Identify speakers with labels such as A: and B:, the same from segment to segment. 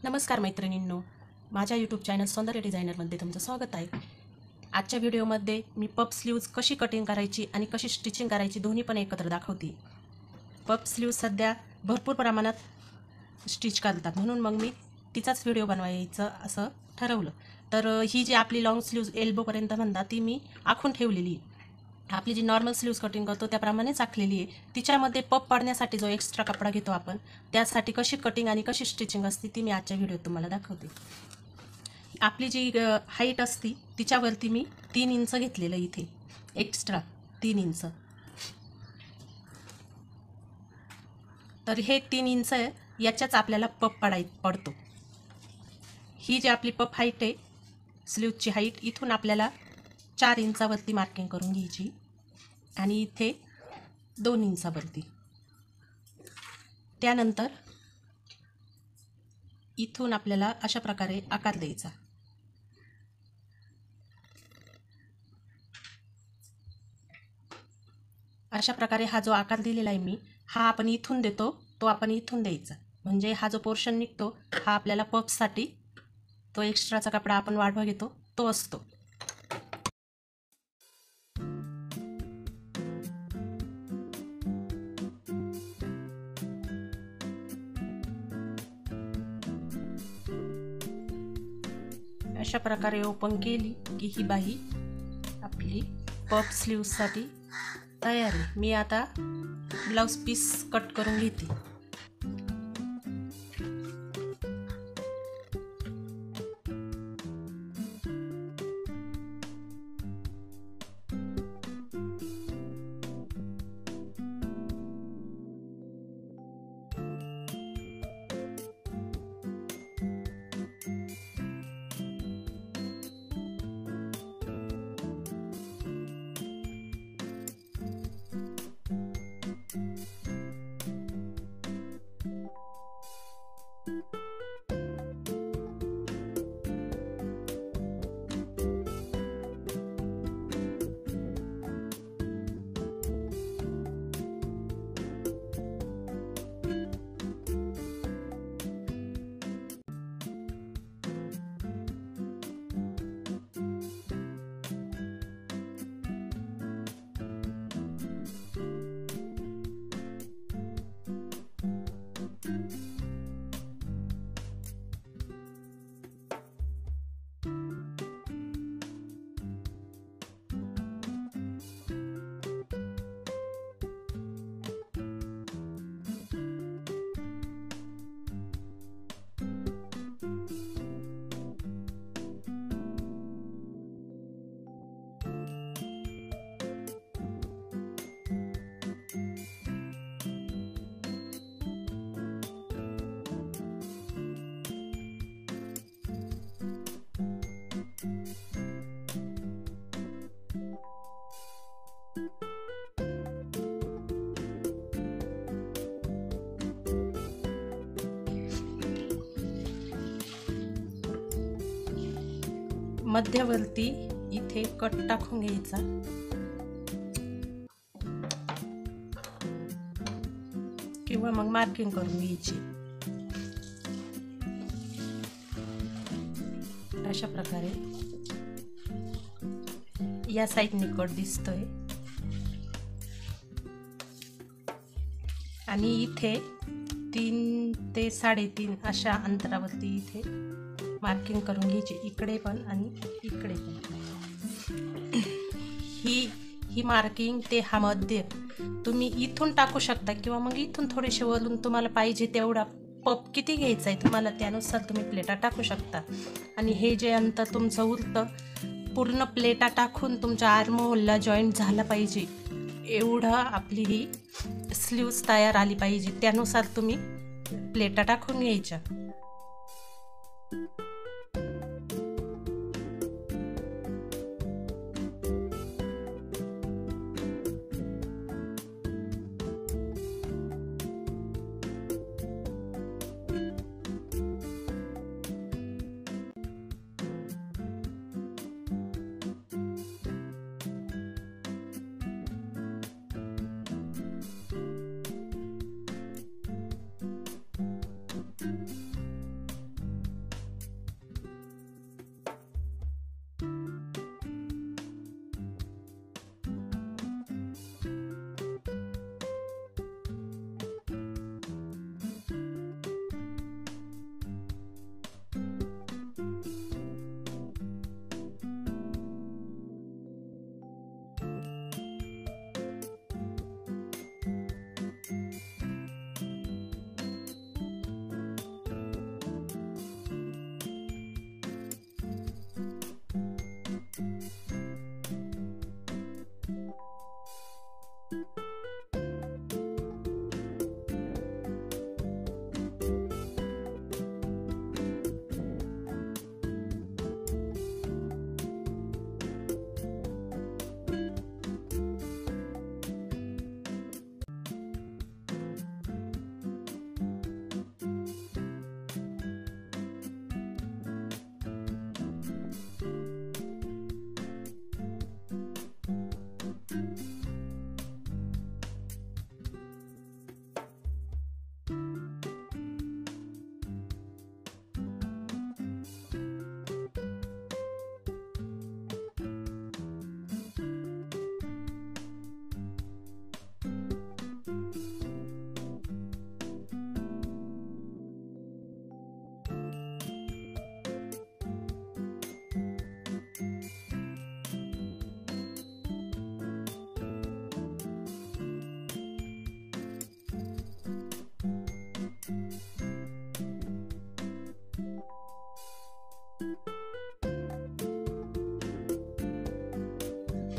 A: नमस्कार मैत्रिणींनो, माझ्या यूट्यूब चॅनल सौंदर्य डिझायनरमध्ये तुमचं स्वागत आहे। आजच्या व्हिडिओमध्ये मी पफ स्लीव्ज कशी कटिंग करायची आणि कशी स्टिचिंग करायची दोन्ही पण एकत्र दाखवते। पफ स्लीव्ज सध्या भरपूर प्रमाणात स्टिच करतात, म्हणून मग मी तिचाच व्हिडिओ बनवायचं असं ठरवलं। तर ही जी आपली लॉंग स्लीव्ज एल्बोपर्यंत म्हणतात ती मी आखून ठेवलेली आहे। आपली जी नॉर्मल स्लीव्ज कटिंग करतो त्याप्रमाणेच आखलेली आहे। तिच्यामध्ये पफ पाडण्यासाठी जो एक्स्ट्रा कपडा घेतो आपण, त्यासाठी कशी कटिंग आणि कशी स्टिचिंग असते ती मी आजच्या व्हिडिओत तुम्हाला दाखवते। आपली जी हाईट असती तिच्यावरती मी 3 इंच घेतलेलं इथे एक्स्ट्रा 3 इंच। तर हे 3 इंच याच्याच आपल्याला पफ पडतो। ही जी आपली पफ हाईट आहे, स्लीव्जची हाईट, इथून आपल्याला 4 इंचावरती मार्किंग करून घ्यायची आणि इथे 2 इंचावरती। त्यानंतर इथून आपल्याला अशा प्रकारे आकार द्यायचा। अशा प्रकारे हा जो आकार दिलेला आहे मी, हा आपण इथून देतो तो आपण इथून द्यायचा, म्हणजे हा जो पोर्शन निघतो हा आपल्याला पफसाठी तो एक्स्ट्राचा कपडा आपण वाढवा घेतो तो असतो। अशा प्रकारे ओपन केली की ही बाही आपली पफ स्लीव्जसाठी तयार आहे। मी आता ब्लाउज पीस कट करून घेते। मध्यवर्ती इथे कट टाकून घ्यायचा किंवा मग मार्किंग करून घ्यायची। अशा प्रकारे या साईडने कट दिसतोय आणि इथे 3 ते 3.5 अशा अंतरावरती इथे मार्किंग करून घ्यायची, इकडे पण आणि इकडे पण। ही मार्किंग ते हा मध्य तुम्ही इथून टाकू शकता किंवा मग इथून थोडेसे वरून तुम्हाला पाहिजे तेवढा पफ किती घ्यायचा आहे तुम्हाला त्यानुसार तुम्ही प्लेटा टाकू शकता। आणि हे जे अंतर तुमचं उरतं पूर्ण प्लेटा टाकून तुमच्या आर्महोलला जॉईंट झाला पाहिजे एवढं आपली ही स्लीव्ज तयार आली पाहिजे, त्यानुसार तुम्ही प्लेटा टाकून घ्यायच्या।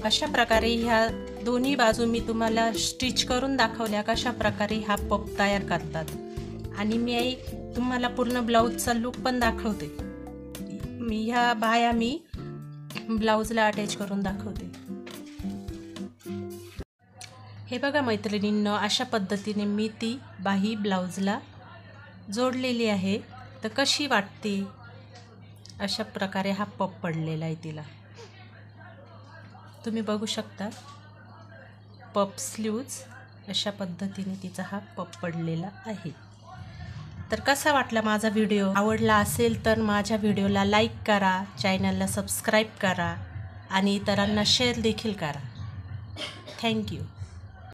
A: अशा प्रकारे ह्या दोन्ही बाजू मी तुम्हाला स्टिच करून दाखवल्या कशा प्रकारे हा पप तयार करतात. आणि मी तुम्हाला पूर्ण ब्लाऊजचा लुक पण दाखवते. मी ह्या बाह्या मी ब्लाऊजला अटॅच करून दाखवते. हे बघा मैत्रिणींनो, अशा पद्धतीने मी ती बाही ब्लाऊजला जोडलेली आहे. तर कशी वाटते? अशा प्रकारे हा पप पडलेला आहे तिला. तुम्ही बघू शकता पप स्लीव्ज अशा पद्धतीने तिचा हा पप पडलेला आहे. तर कसा वाटला माझा व्हिडिओ? आवडला असेल तर माझ्या व्हिडिओला लाईक करा, चॅनलला सबस्क्राईब करा आणि इतरांना शेअर देखील करा. थँक्यू.